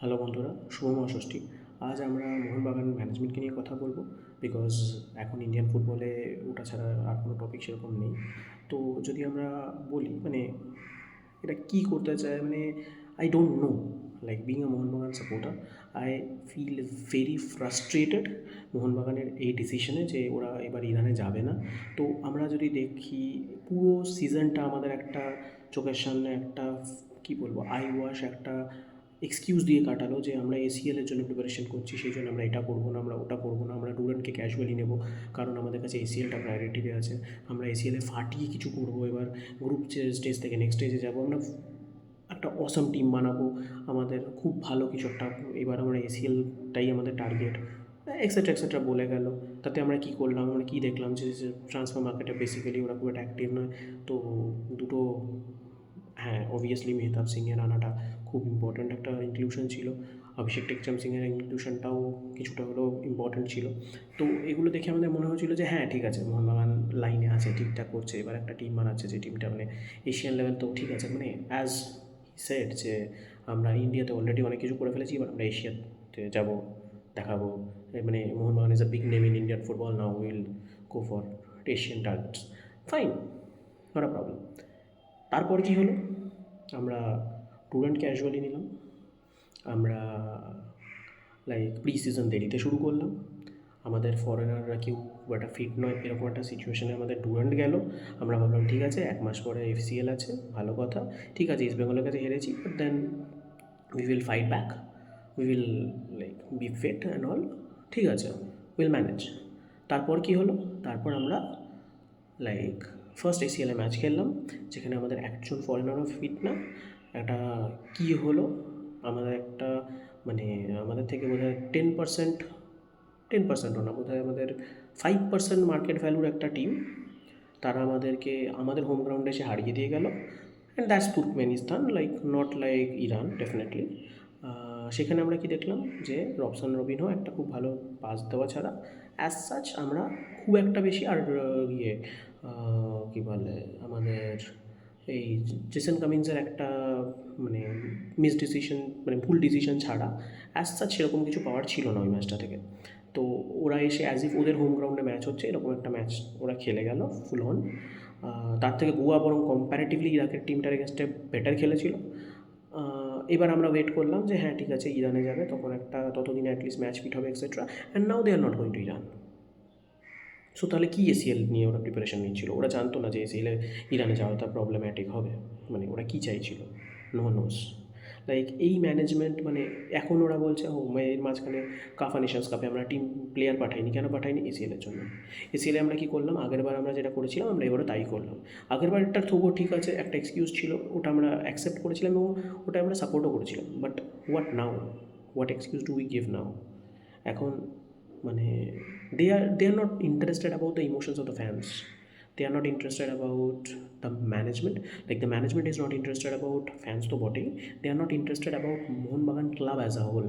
Hello বন্ধুরা, শুভ মহাষষ্ঠী। আজ আমরা মোহনবাগান ম্যানেজমেন্টকে নিয়ে কথা বলবো। বিকজ এখন ইন্ডিয়ান ফুটবলে ওটা ছাড়া আর কোনো টপিক সেরকম নেই। তো যদি আমরা বলি এটা কী করতে চায়, I don't know. Like being a Mohun Bagan supporter, I feel very frustrated মোহনবাগানের এই ডিসিশনে যে ওরা এবার ইরানে যাবে না। তো আমরা যদি দেখি পুরো সিজনটা আমাদের একটা চোখের সামনে একটা কী বলবো আই ওয়াশ একটা এক্সকিউজ দিয়ে কাটালো যে আমরা এসিএলের জন্য প্রিপারেশন করছি, সেই জন্য আমরা এটা করবো না, আমরা ওটা করবো না, আমরা ডুরান্টকে ক্যাজুয়ালি নেব কারণ আমাদের কাছে এসিএলটা প্রায়োরিটিতে আছে। আমরা এসিএলে ফাটিয়ে কিছু করবো, এবার গ্রুপ স্টেজ থেকে নেক্সট স্টেজে যাবো, আমরা একটা অসাম টিম বানাবো, আমাদের খুব ভালো কিছু একটা, এবার আমরা এসিএলটাই আমাদের টার্গেট, এক্সেট্রা এক্সেট্রা বলে গেল। তাতে আমরা কী করলাম, আমরা কী দেখলাম যে ট্রান্সফার মার্কেটে বেসিক্যালি ওরা খুব একটা অ্যাক্টিভ নয়। তো দুটো, হ্যাঁ অবভিয়াসলি মেহতাব সিংয়ের আনাটা খুব ইম্পর্ট্যান্ট একটা ইনক্লুশন ছিল, অভিষেক টেকচাম সিংয়ের ইনক্লুশনটাও কিছুটা হলেও ইম্পর্ট্যান্ট ছিল। তো এগুলো দেখে আমাদের মনে হয়েছিল যে হ্যাঁ ঠিক আছে, মোহনবাগান লাইনে আছে, ঠিকঠাক করছে, এবার একটা টিম বানাচ্ছে যে টিমটা এশিয়ান লেভেল তো ঠিক আছে, অ্যাজ সেড যে আমরা ইন্ডিয়াতে অলরেডি অনেক কিছু করে ফেলেছি, এবার আমরা এশিয়াতে যাব, দেখাবো। Mohun Bagan is a big name in Indian football, now will go for Asian targets, fine, not a problem. তারপর কী হলো, আমরা ট্যুর ক্যাজুয়ালি নিলাম, আমরা প্রি সিজন দেরিতে শুরু করলাম, আমাদের ফরেনাররা কেউ খুব একটা ফিট নয়, এরকম একটা সিচুয়েশনে আমাদের ডুরান্ট গেল। আমরা ভাবলাম ঠিক আছে, 1 মাস পরে এফসিএল আছে, ভালো কথা, ঠিক আছে ইস্ট বেঙ্গলের কাছে হেরেছি, but then we will fight back, we will be fit and all, ঠিক আছে, উইল ম্যানেজ। তারপর কী হলো, তারপর আমরা ফার্স্ট এসিএলে ম্যাচ খেললাম, যেখানে আমাদের একজন ফরেনারও ফিট না। একটা কী হলো, আমাদের একটা আমাদের থেকে বোধহয় 10%ও না, বোধহয় আমাদের 5% মার্কেট ভ্যালুর একটা টিম, তারা আমাদের হোম গ্রাউন্ডে এসে হারিয়ে দিয়ে গেল। And that's Turkmenistan, not like Iran definitely. সেখানে আমরা কি দেখলাম যে রবসান রবিনহো একটা খুব ভালো পাস দেওয়া ছাড়া অ্যাজ সাচ আমরা খুব একটা বেশি আর কী বলে আমাদের এই জেসন কামিন্সের একটা মিস ডিসিশন, ভুল ডিসিশন ছাড়া অ্যাজ সাচ সেরকম কিছু পাওয়ার ছিল না ওই ম্যাচটা থেকে। তো ওরা এসে অ্যাজ ইফ ওদের হোম গ্রাউন্ডে ম্যাচ হচ্ছে এরকম একটা ম্যাচ ওরা খেলে গেল ফুল অন। তার থেকে গোয়া বরং কম্প্যারেটিভলি ইরাকের টিমটার এগেনস্টে বেটার খেলেছিল। এবার আমরা ওয়েট করলাম যে হ্যাঁ ঠিক আছে ইরানে যাবে, ততদিনে অ্যাটলিস্ট ম্যাচ ফিট হবে etcetera, and now they are not going to Iran. So তাহলে কি এসিএল নিয়ে ওরা প্রিপারেশন নিচ্ছিল? ওরা জানতো না যে এসিএলে ইরানে যাওয়াটা প্রবলেম্যাটিক হবে, ওরা কী চাইছিল? No knows. এই ম্যানেজমেন্ট, এখন ওরা বলছে এর মাঝখানে কাফা নেশনস কাপে আমরা টিম প্লেয়ার পাঠাইনি, কেন পাঠাইনি? এসিএলের জন্য। এসিএলে আমরা কী করলাম, আগেরবার আমরা যেটা করেছিলাম আমরা এবারও তাই করলাম। আগেরবারটা তবুও ঠিক আছে, একটা এক্সকিউজ ছিল, ওটা আমরা অ্যাকসেপ্ট করেছিলাম এবং ওটা আমরা সাপোর্টও করেছিলাম, but what now, what excuse do we give now? এখন they are not interested about the emotions of the fans, they are not interested about the management, the management is not interested about fans to body, they are not interested about Mohunbagan club as a whole,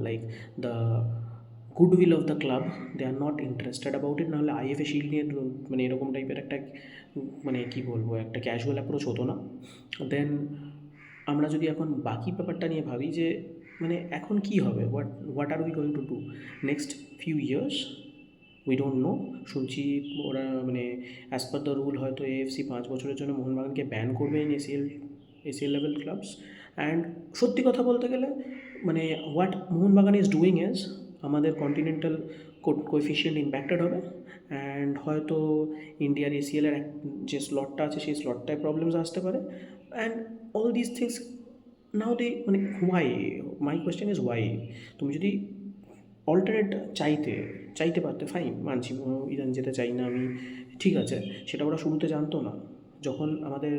the goodwill of the club, they are not interested about it. নাহলে IFA shield নিয়ে এরকম টাইপের একটা কী বলবো একটা casual approach হতো না। দেন আমরা যদি এখন বাকি ব্যাপারটা নিয়ে ভাবি যে এখন কী হবে, what are we going to do next few years, we don't know. শুনছি ওরা অ্যাজ পার দ্য রুল হয়তো এএফসি 5 বছরের জন্য মোহনবাগানকে ব্যান করবে in ACL level clubs. And সত্যি কথা বলতে গেলে what Mohun Bagan is doing is আমাদের কন্টিনেন্টাল কোএফিশিয়েন্ট ইম্প্যাক্টেড হবে, অ্যান্ড হয়তো ইন্ডিয়ার এসিএলের যে স্লটটা আছে সেই স্লটটায় প্রবলেমস আসতে পারে, and all this things now they why, my question is why? তুমি যদি অল্টারনেট চাইতে পারতে, ফাইন, মানছি ইরান যেতে চাই না আমি, ঠিক আছে, সেটা ওরা শুরুতে জানতো না। যখন আমাদের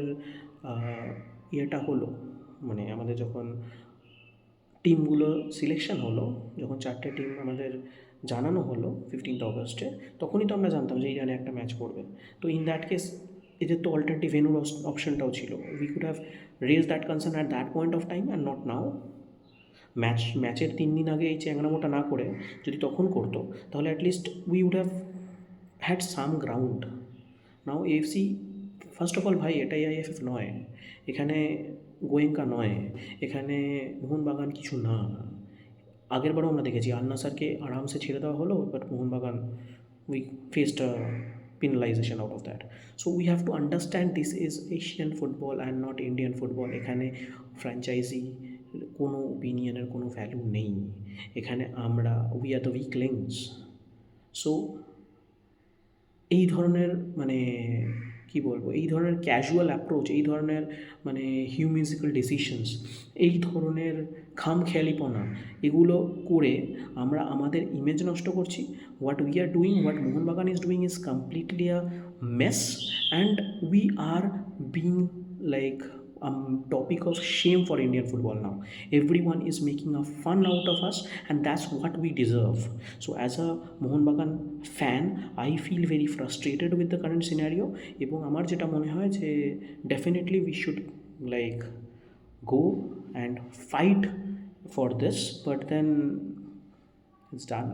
ইয়েটা হলো, আমাদের যখন টিমগুলো সিলেকশন হলো, যখন 4টে টিম আমাদের জানানো হলো 15th অগস্টে, তখনই তো আমরা জানতাম যে ইরানে একটা ম্যাচ পড়বে। তো ইন দ্যাট কেস এদের তো অল্টারনেটিভ ভেন্যুর অপশনটাও ছিল, we could have raise that concern at that point of time and not now. ম্যাচের 3 দিন আগে এই চ্যাংড়ামোটা না করে যদি তখন করতো, তাহলে at least we would have had some ground. Now AFC, first of all ভাই, এটাই আইএফএফ নয়, এখানে গোয়েঙ্কা নয়, এখানে মোহনবাগান কিছু না, আগেরবারও আমরা দেখেছি আল নাসারকে আরামসে ছেড়ে দেওয়া হলো, but Mohun Bagan we faced a penalization out of that. So we have to understand this is Asian football and not Indian football. এখানে ফ্র্যাঞ্চাইজি কোনো ওপিনিয়নের কোনো ভ্যালু নেই, এখানে আমরা we are the weak links. So এই ধরনের মানে কী বলবো, এই ধরনের ক্যাজুয়াল অ্যাপ্রোচ, এই ধরনের মানে হিউমিজিক্যাল ডিসিশনস, এই ধরনের খামখেয়ালিপনা, এগুলো করে আমরা আমাদের ইমেজ নষ্ট করছি। What we are doing, what Mohun Bagan is doing is completely a mace, and we are being like topic of shame for Indian football now. Everyone is making a fun out of us, and that's what we deserve. So as a Mohun Bagan fan, I feel very frustrated with the current scenario. এবং আমার যেটা মনে হয় যে definitely we should like go and fight for this, but then it's done.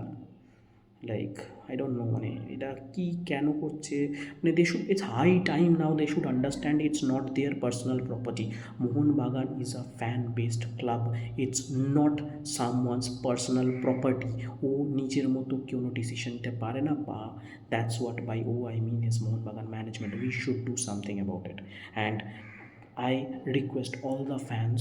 Like I don't know, মানে এটা কী কেন করছে, মানে they should, it's high time now they should understand it's not their personal property. Mohun Bagan is a fan based club, it's not someone's personal property. ও নিজের মতো কোনো ডিসিশন নিতে পারে না, বা দ্যাটস হোয়াট বাই ও I mean is Mohun Bagan management. We should do something about it, and I request all the fans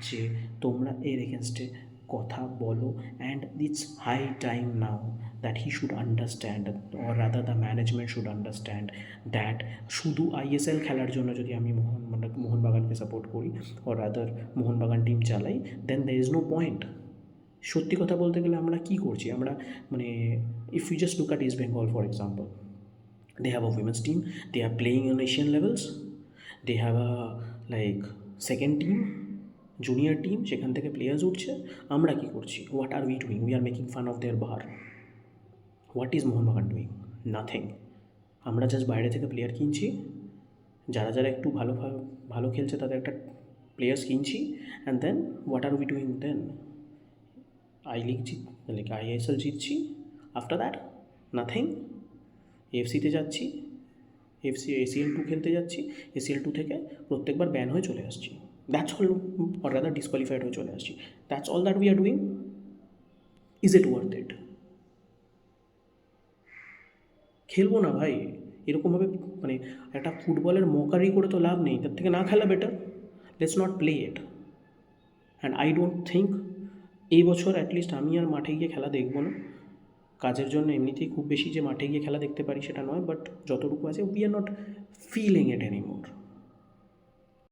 যে তোমরা এর এগেনস্টে কথা বলো, and it's high time now that he should understand, or rather the management should understand that শুধু ISL খেলার জন্য যদি আমি মোহনবাগানকে সাপোর্ট করি, অর রাদার মোহনবাগান টিম চালাই, then there is no point. সত্যি কথা বলতে গেলে আমরা কী করছি, আমরা মানে if you just look at East Bengal for example, they have a women's team, they are playing on Asian levels, they have a like second team, junior team, সেখান থেকে প্লেয়ার্স উঠছে। আমরা কি করছি, what are we doing, we are making fun of their bar. What is Mohun Bagan doing, nothing. আমরা just বাইরে থেকে player কিনছি, যারা যারা একটু ভালো ভালো খেলছে তাদের একটা প্লেয়ার্স কিনছি, and then what are we doing then, I league like ISL জিতছি, আফটার দ্যাট নাথিং। এফসিতে যাচ্ছি, এসিএল 2 খেলতে যাচ্ছি, এসিএল 2 থেকে প্রত্যেকবার ব্যান হয়ে চলে আসছি, that's all, or rather disqualified হয়ে চলে আসছি, that's all that we are doing. Is it worth it? খেলবো না ভাই এরকমভাবে, মানে একটা ফুটবলের মকারি করে তো লাভ নেই, তার থেকে না খেলা better. Let's not play it, and I don't think এই বছর অ্যাটলিস্ট আমি আর মাঠে গিয়ে খেলা দেখবো না। কাজের জন্য এমনিতেই খুব বেশি যে মাঠে গিয়ে খেলা দেখতে পারি সেটা নয়, বাট যতটুকু আছে we are not feeling it anymore.